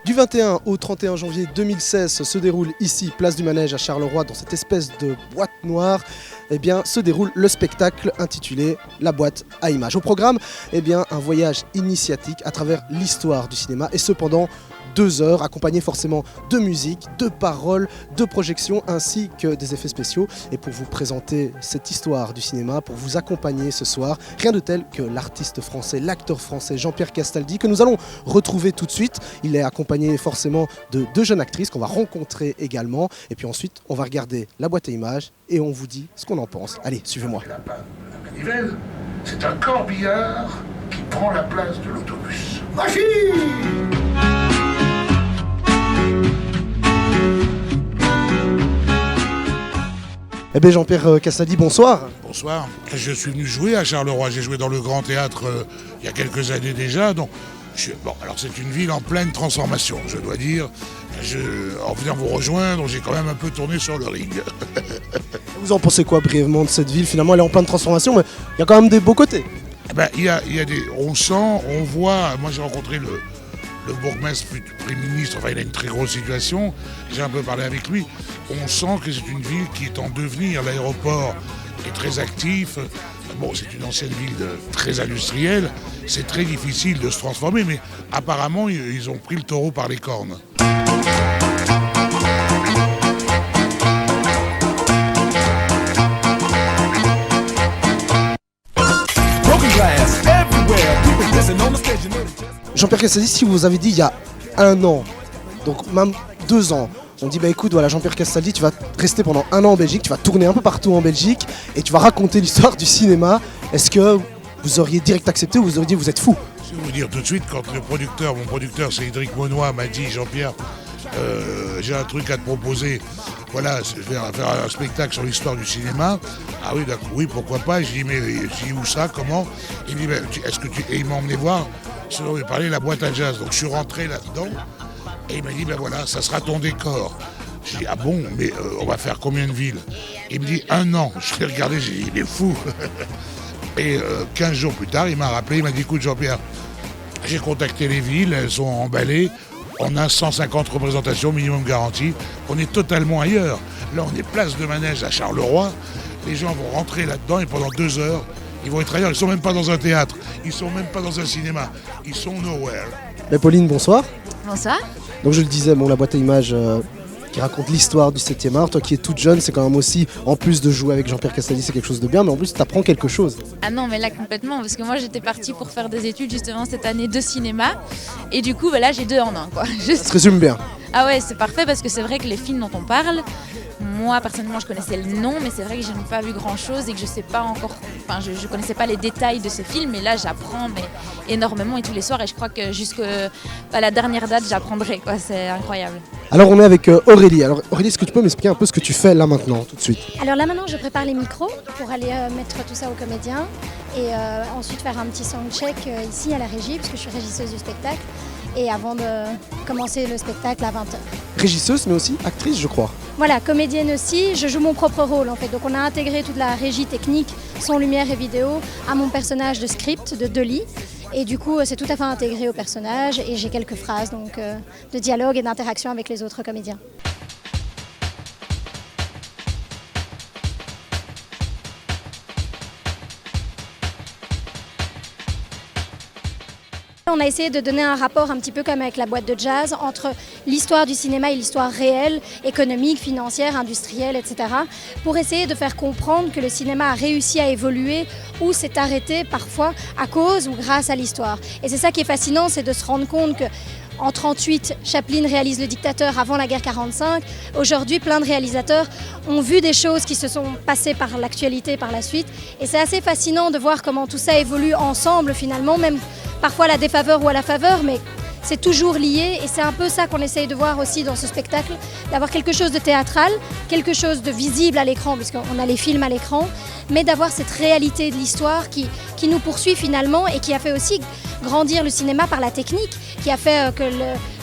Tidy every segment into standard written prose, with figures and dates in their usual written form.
Du 21 au 31 janvier 2016 se déroule ici, place du Manège à Charleroi, dans cette espèce de boîte noire, se déroule le spectacle intitulé La boîte à images. Au programme, un voyage initiatique à travers l'histoire du cinéma, et cependant 2 heures, accompagnées forcément de musique, de paroles, de projections ainsi que des effets spéciaux. Et pour vous présenter cette histoire du cinéma, pour vous accompagner ce soir, rien de tel que l'artiste français, l'acteur français Jean-Pierre Castaldi, que nous allons retrouver tout de suite. Il est accompagné forcément de 2 jeunes actrices qu'on va rencontrer également. Et puis ensuite, on va regarder la boîte à images et on vous dit ce qu'on en pense. Allez, suivez-moi. La manivelle, c'est un corbillard qui prend la place de l'autobus. Machine! Jean-Pierre Castaldi, bonsoir. Bonsoir. Je suis venu jouer à Charleroi. J'ai joué dans le Grand Théâtre il y a quelques années déjà. Donc, alors c'est une ville en pleine transformation, je dois dire. En venant vous rejoindre, j'ai quand même un peu tourné sur le ring. Vous en pensez quoi brièvement de cette ville? Finalement, elle est en pleine transformation, mais il y a quand même des beaux côtés. On sent, on voit. Moi, j'ai rencontré le bourgmestre, Premier ministre, il a une très grosse situation, j'ai un peu parlé avec lui. On sent que c'est une ville qui est en devenir, l'aéroport est très actif. C'est une ancienne ville très industrielle, c'est très difficile de se transformer, mais apparemment, ils ont pris le taureau par les cornes. Jean-Pierre Castaldi, si vous vous avez dit il y a 1 an, donc même 2 ans, on dit écoute, voilà, Jean-Pierre Castaldi, tu vas rester pendant 1 an en Belgique, tu vas tourner un peu partout en Belgique et tu vas raconter l'histoire du cinéma. Est-ce que vous auriez direct accepté ou vous auriez dit vous êtes fou? Je vais vous dire tout de suite, quand mon producteur c'est Idric Monnoy, m'a dit Jean-Pierre, j'ai un truc à te proposer. Voilà, je vais faire un spectacle sur l'histoire du cinéma. Ah oui, d'accord, oui, pourquoi pas. Je dis, mais où ça, comment? Il me dit, et il m'a emmené voir, on avait parlé de la boîte à jazz. Donc je suis rentré là-dedans, et il m'a dit, voilà, ça sera ton décor. Je dis, ah bon, mais on va faire combien de villes? Il me dit, 1 an. Je l'ai regardé, j'ai dit, il est fou. Et 15 jours plus tard, il m'a rappelé, il m'a dit, écoute Jean-Pierre, j'ai contacté les villes, elles sont emballées. On a 150 représentations minimum garanties. On est totalement ailleurs. Là, on est place de Manège à Charleroi. Les gens vont rentrer là-dedans et pendant 2 heures, ils vont être ailleurs. Ils ne sont même pas dans un théâtre. Ils ne sont même pas dans un cinéma. Ils sont nowhere. Pauline, bonsoir. Bonsoir. Donc je le disais, la boîte à images qui raconte l'histoire du 7e art. Toi qui es toute jeune, c'est quand même aussi, en plus de jouer avec Jean-Pierre Castaldi, c'est quelque chose de bien, mais en plus tu apprends quelque chose. Ah non, mais là complètement, parce que moi j'étais partie pour faire des études justement cette année de cinéma, et du coup j'ai 2 en 1 quoi. Ça se résume bien. Ah ouais, c'est parfait parce que c'est vrai que les films dont on parle, moi personnellement je connaissais le nom, mais c'est vrai que je n'ai pas vu grand chose et que je sais pas encore, je connaissais pas les détails de ce film, et là j'apprends énormément et tous les soirs, et je crois que jusqu'à la dernière date j'apprendrai quoi, c'est incroyable. Alors on est avec Aurélie. Alors Aurélie, est-ce que tu peux m'expliquer un peu ce que tu fais là maintenant, tout de suite? Alors là maintenant je prépare les micros pour aller mettre tout ça aux comédiens et ensuite faire un petit soundcheck ici à la régie, parce que je suis régisseuse du spectacle, et avant de commencer le spectacle à 20h. Régisseuse mais aussi actrice, je crois. Voilà, comédienne aussi, je joue mon propre rôle en fait. Donc on a intégré toute la régie technique, son, lumière et vidéo à mon personnage de script de Dolly. Et du coup, c'est tout à fait intégré au personnage, et j'ai quelques phrases de dialogue et d'interaction avec les autres comédiens. On a essayé de donner un rapport un petit peu comme avec la boîte de jazz entre l'histoire du cinéma et l'histoire réelle, économique, financière, industrielle, etc. pour essayer de faire comprendre que le cinéma a réussi à évoluer ou s'est arrêté parfois à cause ou grâce à l'histoire. Et c'est ça qui est fascinant, c'est de se rendre compte que en 1938, Chaplin réalise Le Dictateur avant la guerre 45. Aujourd'hui, plein de réalisateurs ont vu des choses qui se sont passées par l'actualité par la suite. Et c'est assez fascinant de voir comment tout ça évolue ensemble finalement, même parfois à la défaveur ou à la faveur, mais c'est toujours lié et c'est un peu ça qu'on essaye de voir aussi dans ce spectacle, d'avoir quelque chose de théâtral, quelque chose de visible à l'écran, puisqu'on a les films à l'écran, mais d'avoir cette réalité de l'histoire qui nous poursuit finalement et qui a fait aussi grandir le cinéma par la technique, qui a fait que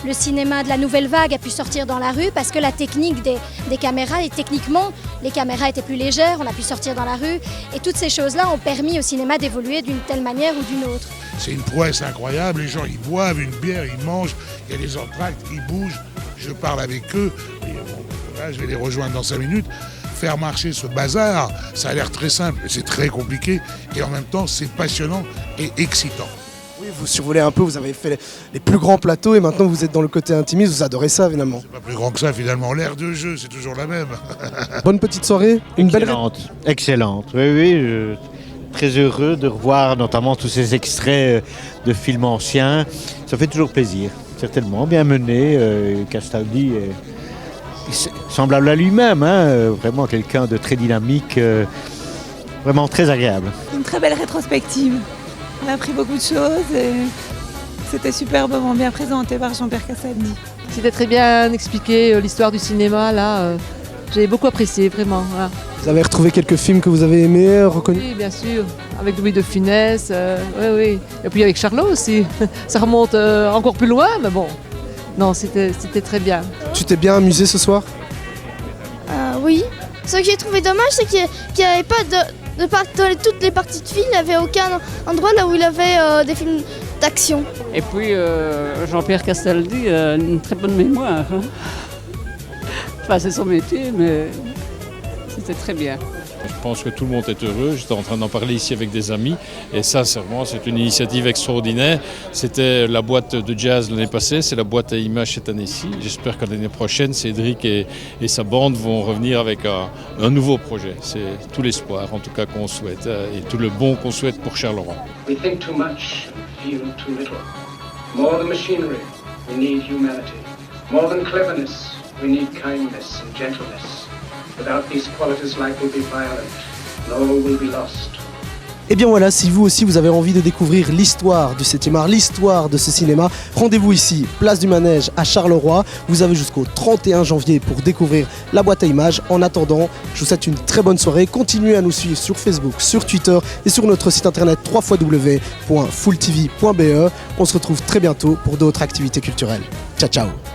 le cinéma de la nouvelle vague a pu sortir dans la rue parce que la technique des caméras, et techniquement, les caméras étaient plus légères, on a pu sortir dans la rue et toutes ces choses-là ont permis au cinéma d'évoluer d'une telle manière ou d'une autre. C'est une prouesse incroyable, les gens ils boivent une bière, ils mangent, il y a des entractes, ils bougent, je parle avec eux, et bon, là, je vais les rejoindre dans 5 minutes. Faire marcher ce bazar, ça a l'air très simple, mais c'est très compliqué et en même temps c'est passionnant et excitant. Oui, vous survolez un peu, vous avez fait les plus grands plateaux et maintenant vous êtes dans le côté intimiste, vous adorez ça finalement. C'est pas plus grand que ça finalement, l'air de jeu c'est toujours la même. Bonne petite soirée, une belle... Excellente, oui, très heureux de revoir notamment tous ces extraits de films anciens, ça fait toujours plaisir, certainement, bien mené, Castaldi est semblable à lui-même, vraiment quelqu'un de très dynamique, vraiment très agréable. Une très belle rétrospective. On a appris beaucoup de choses et c'était superbement bien présenté par Jean-Pierre Castaldi. C'était très bien expliqué l'histoire du cinéma, là. J'ai beaucoup apprécié, vraiment. Voilà. Vous avez retrouvé quelques films que vous avez aimés, reconnus? Oui, bien sûr. Avec Louis de Funès, oui. Et puis avec Charlot aussi. Ça remonte encore plus loin, mais bon. Non, c'était très bien. Tu t'es bien amusé ce soir? Oui. Ce que j'ai trouvé dommage, c'est qu'il n'y avait pas dans toutes les parties de film, il n'y avait aucun endroit là où il avait des films d'action. Et puis Jean-Pierre Castaldi a une très bonne mémoire. Enfin, c'est son métier, mais c'était très bien. Je pense que tout le monde est heureux. J'étais en train d'en parler ici avec des amis et sincèrement, c'est une initiative extraordinaire. C'était la boîte de jazz l'année passée, c'est la boîte à images cette année-ci. J'espère que l'année prochaine, Cédric et sa bande vont revenir avec un nouveau projet. C'est tout l'espoir, en tout cas, qu'on souhaite et tout le bon qu'on souhaite pour Charleroi. We think too much and feel too little. More than machinery, we need humanity. More than cleverness, we need kindness and gentleness. Without these qualities, life will be violent, and all will be lost. Et bien voilà, si vous aussi vous avez envie de découvrir l'histoire du 7e art, l'histoire de ce cinéma, rendez-vous ici, place du Manège à Charleroi. Vous avez jusqu'au 31 janvier pour découvrir la boîte à images. En attendant, je vous souhaite une très bonne soirée. Continuez à nous suivre sur Facebook, sur Twitter et sur notre site internet www.fulltv.be. On se retrouve très bientôt pour d'autres activités culturelles. Ciao ciao.